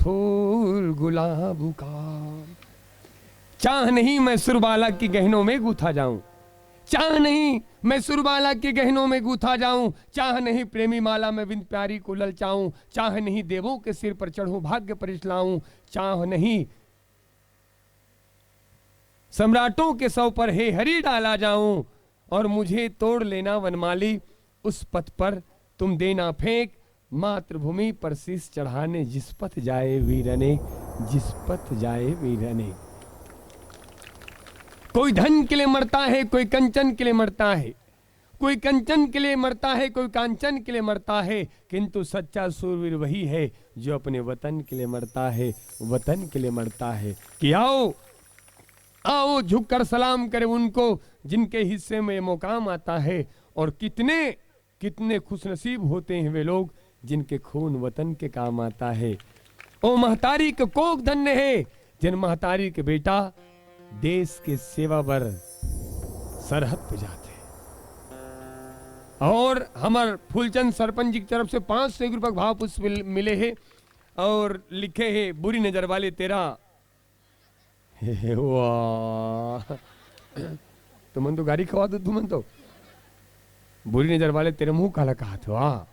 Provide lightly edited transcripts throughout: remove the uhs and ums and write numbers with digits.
फूल गुलाब का। चाह नहीं मैं सुरबाला की गहनों में गूथा जाऊं, चाह नहीं मैं सुरबाला के गहनों में गूथा जाऊं, चाह नहीं प्रेमी माला में बिन प्यारी को ललचाऊं, चाह नहीं देवों के सिर पर चढ़ूं भाग्य परिचलाऊं, चाह नहीं सम्राटों के सौ पर हे हरि डाला जाऊं, और मुझे तोड़ लेना वनमाली उस पथ पर तुम देना फेंक, मातृभूमि पर शीश चढ़ाने जिस पथ जाए वीरने, जिस पथ जाए वीरने। कोई धन के लिए मरता है, कोई कंचन के लिए मरता है, कोई कंचन के लिए मरता है, कोई कांचन के लिए मरता है, किंतु सच्चा सूरवीर वही है जो अपने वतन के लिए मरता है, वतन के लिए मरता है। कि आओ आओ झुककर सलाम करें उनको जिनके हिस्से में मुकाम आता है, और कितने कितने खुशनसीब होते हैं वे लोग जिनके खून वतन के काम आता है। ओ महतारी के कोख धन्य है जिन महतारी के बेटा देश के सेवा बर सरहद पे जाते हैं। और हमार फूलचंद सरपंच जी की तरफ से 500 रुपये भाव पुष्प मिले हैं, और लिखे हैं बुरी नजर वाले तेरा वाह तुमन तो गाड़ी खवा दो, तुमन तो बुरी नजर वाले तेरे मुंह काला कहा था। वाह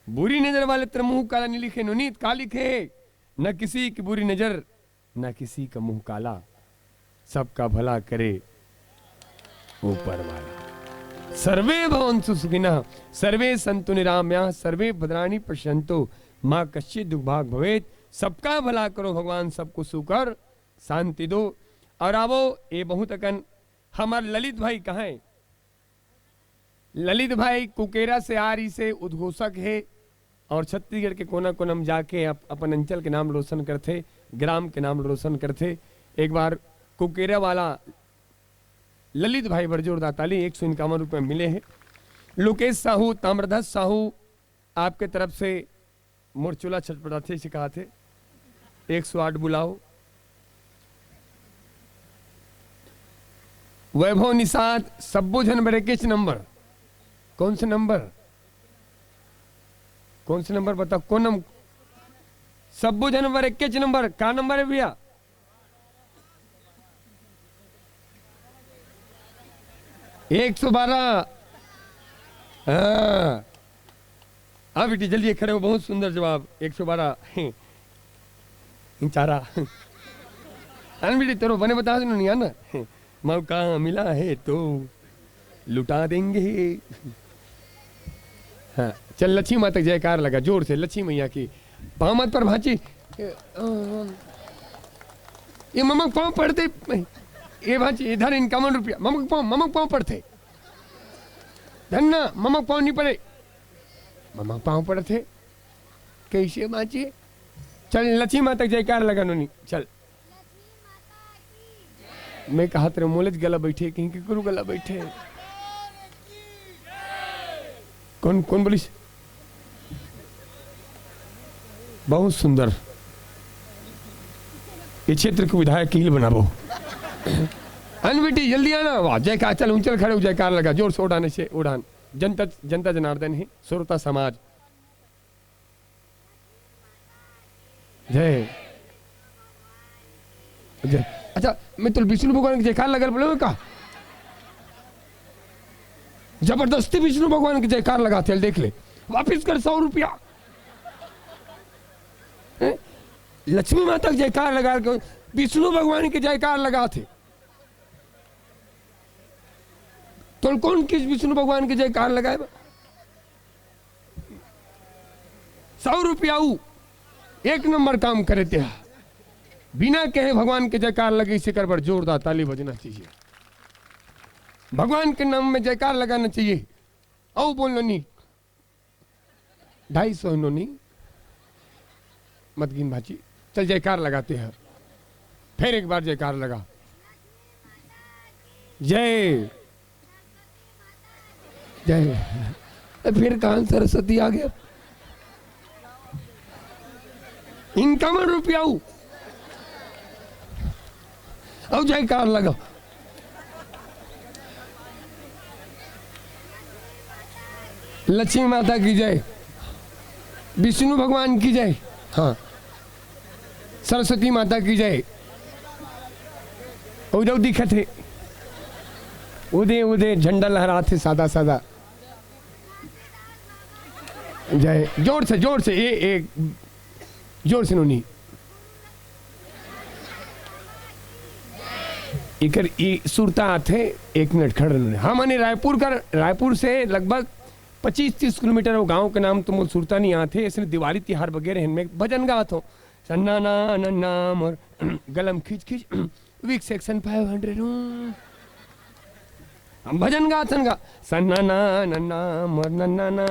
बुरी नजर वाले तेरे मुंह काला नहीं लिखे, नोनीत का लिखे, न किसी की बुरी नजर न किसी का मुंह काला, सबका भला करे ऊपर वाला। सर्वे भवन्तु सुखिनः सर्वे सन्तु निरामयाः सर्वे भद्राणि पश्यन्तु मां कश्चित् दुर्भाग् भवेत्। सबका भला करो भगवान, सबको सुकर शांति दो। और आवो ये बहुत अकन हमार ललित भाई कहाँ है? ललित भाई कुकेरा से आरी से उद्घोषक है, और छत्तीसगढ़ के कोना कोना में जाके अपन अंचल के नाम रोशन करते, ग्राम के नाम रोशन करते। एक बार कुकेरा वाला ललित भाई बरजोरदार ताली 151 रुपये मिले हैं। लोकेश साहू ताम्रध्वज साहू आपके तरफ से मोरचूला छटपटाते सिखा थे, 108 बुलाओ। वैभव निषाद सब्बो जन ब्रेकेज नंबर, कौन से नंबर, कौन से नंबर बताओ, कौन नंबर? सब्बो जन ब्रेकेज नंबर का नंबर है भैया? 112। हाँ अब बेटी जल्दी खड़े हो, बहुत सुंदर जवाब 112 चारा बेटी तेरो बने बता दो नहीं आना, मौका मिला है तो लुटा देंगे। हाँ चल लक्ष्मी माता तक जयकार लगा जोर से, लक्ष्मी मैया की। पाँव मत पर भांची, ये ममक पाँव पड़ते, ये भांची इधर 51 रुपया, ममक पाँव पड़ते, धन्ना ममक पाँव नहीं पड़े, ममक पाँव पड़ते कैसे भांची? चल लक्ष्मी माता तक जयकार लगा नोनी चल। मैं कहा तेरे मोलेज गला बैठे, कहीं के गुरु गला बैठे, कौन कौन बोलिस? बहुत सुंदर, ये क्षेत्र को विधायक की हिल बनाबो। अन बेटी जल्दी आना, वाह जयकार, चल ऊंचल खड़े हो, जयकार लगा जोर से, उड़ाने से उड़ान। जनता जनता जनार्दन है, श्रोता समाज जय जय। अच्छा मैं तो विष्णु भगवान की जयकार लगा बोले का, जबरदस्ती विष्णु भगवान की जयकार लगाते, देख ले वापिस कर 100 रुपया। लक्ष्मी माता की जयकार लगा के विष्णु भगवान की जयकार लगाते, तो कौन किस विष्णु भगवान की जयकार लगाए? 100 रुपया एक नंबर काम करे थे, बिना कहे भगवान के जयकार लगे, शिखर पर जोरदार ताली बजना चाहिए, भगवान के नाम में जयकार लगाना चाहिए। आओ बोल लो नी 250 नोनी मत गिन भाची, चल जयकार लगाते हैं, फिर एक बार जयकार लगा, जय जय। फिर कहां सरस्वती आ गया, 51 रुपया अब जयकार लगा। लक्ष्मी माता की जय, विष्णु भगवान की जय। हाँ सरस्वती माता की जय। उधर दिखत है, उदे उदे झंडा लहराते सादा सादा। जय, जोर से एक जोर से नोनी। इकर सुरता आते 1 मिनट खड़े रहने। हाँ माने रायपुर से लगभग 25-30 किलोमीटर वो गांव के नाम तो मुझे सुरता नहीं आते। इसने दिवाली तिहार वगैरह इनमें भजन गात हो। सन्नाना नन्ना और गलम खींच खींच वीक सेक्शन 500 हम भजन गात गा। सन्नाना नन्ना मोर नन्ना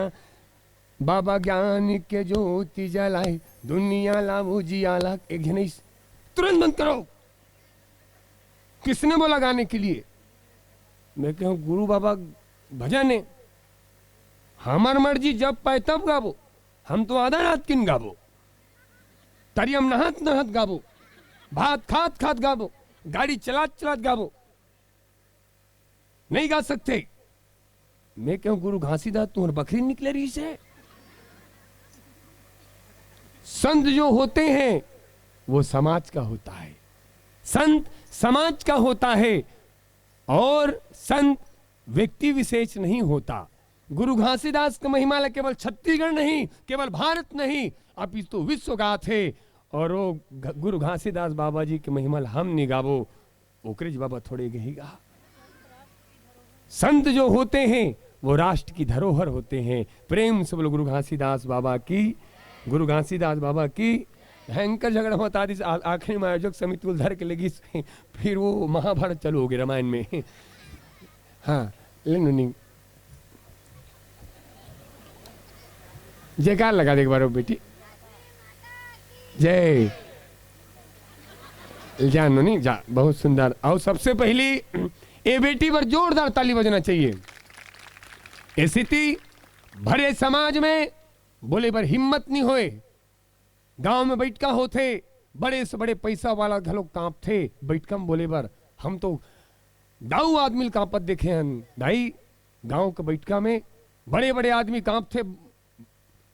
बाबा ज्ञान के ज्योति जलाए दुनिया लाभो जियाला। एक जन तुरंत बंद करो। किसने बोला गाने के लिए? मैं कहूं गुरु बाबा भजन है, हमार मर्जी जब पाए तब गाबो। हम तो आधा रात किन गाबो, तरियम नहात नहात गाबो, भात खात खात गाबो, गाड़ी चलात चलात गाबो, नहीं गा सकते। मैं कहूं गुरु घासीदास तुम्हारी बकरी निकले रही से। संत जो होते हैं वो समाज का होता है, संत समाज का होता है और संत व्यक्ति विशेष नहीं होता। गुरु घासीदास का महिमा केवल छत्तीसगढ़ नहीं, केवल भारत नहीं, अपितु तो विश्व गाथ है। और वो गुरु घासीदास बाबा जी के महिमा हम नहीं गाबो, ओकरेज बाबा थोड़े गहेगा। संत जो होते हैं वो राष्ट्र की धरोहर होते हैं। प्रेम से बोलो गुरु घासीदास बाबा की, गुरु घासीदास बाबा की। भयंकर झगड़ा होता थी, आखिरी में आयोजक समिति को धर के लगी, फिर वो महाभारत चालू हो गया रामायण में। हाँ लेकिन जयकार लगा दे एक बार बेटी। जय जानो नहीं जा, बहुत सुंदर। और सबसे पहली ये बेटी पर जोरदार ताली बजना चाहिए। स्थिति भरे समाज में बोले पर हिम्मत नहीं होए। गांव में बैठका होते, बड़े से बड़े पैसा वाला घलोक कांप थे बैठका में बोले बर। हम तो दाऊ आदमी कांपत देखे हैं भाई। गांव के बैठका में बड़े बड़े आदमी कांप थे।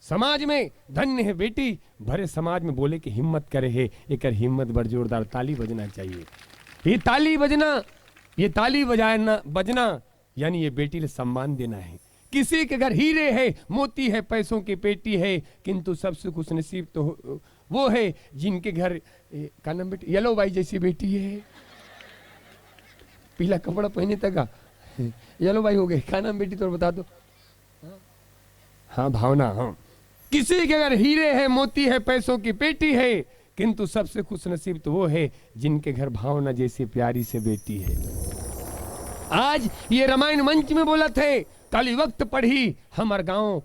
समाज में धन्य है बेटी, भरे समाज में बोले कि हिम्मत करे है। एक हिम्मत बर जोरदार ताली बजना चाहिए। ये ताली बजना, ये ताली बजना यानी ये बेटी ने सम्मान देना है। किसी के घर हीरे है, मोती है, पैसों की पेटी है, किंतु सबसे खुश नसीब तो वो है जिनके घर का नाम बेटी येलो बाई जैसी बेटी है। पीला कपड़ा पहने तक येलो बाई हो गए। क्या नाम बेटी तो बता दो। हाँ भावना। हाँ किसी के घर हीरे है, मोती है, पैसों की पेटी है, किंतु सबसे खुश नसीब तो वो है जिनके घर भावना जैसी प्यारी से बेटी है। आज ये रामायण मंच में बोला थे, काली वक्त पढ़ी हमर गांव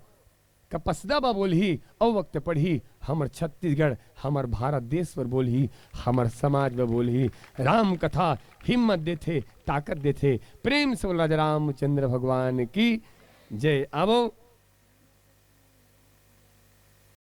का पसदाबा बोली, और वक्त पढ़ी हमर छत्तीसगढ़ हमर भारत देश पर बोली, हमर समाज में बोली। राम कथा हिम्मत देते, ताकत देते। प्रेम से बोला रामचंद्र भगवान की जय। आवो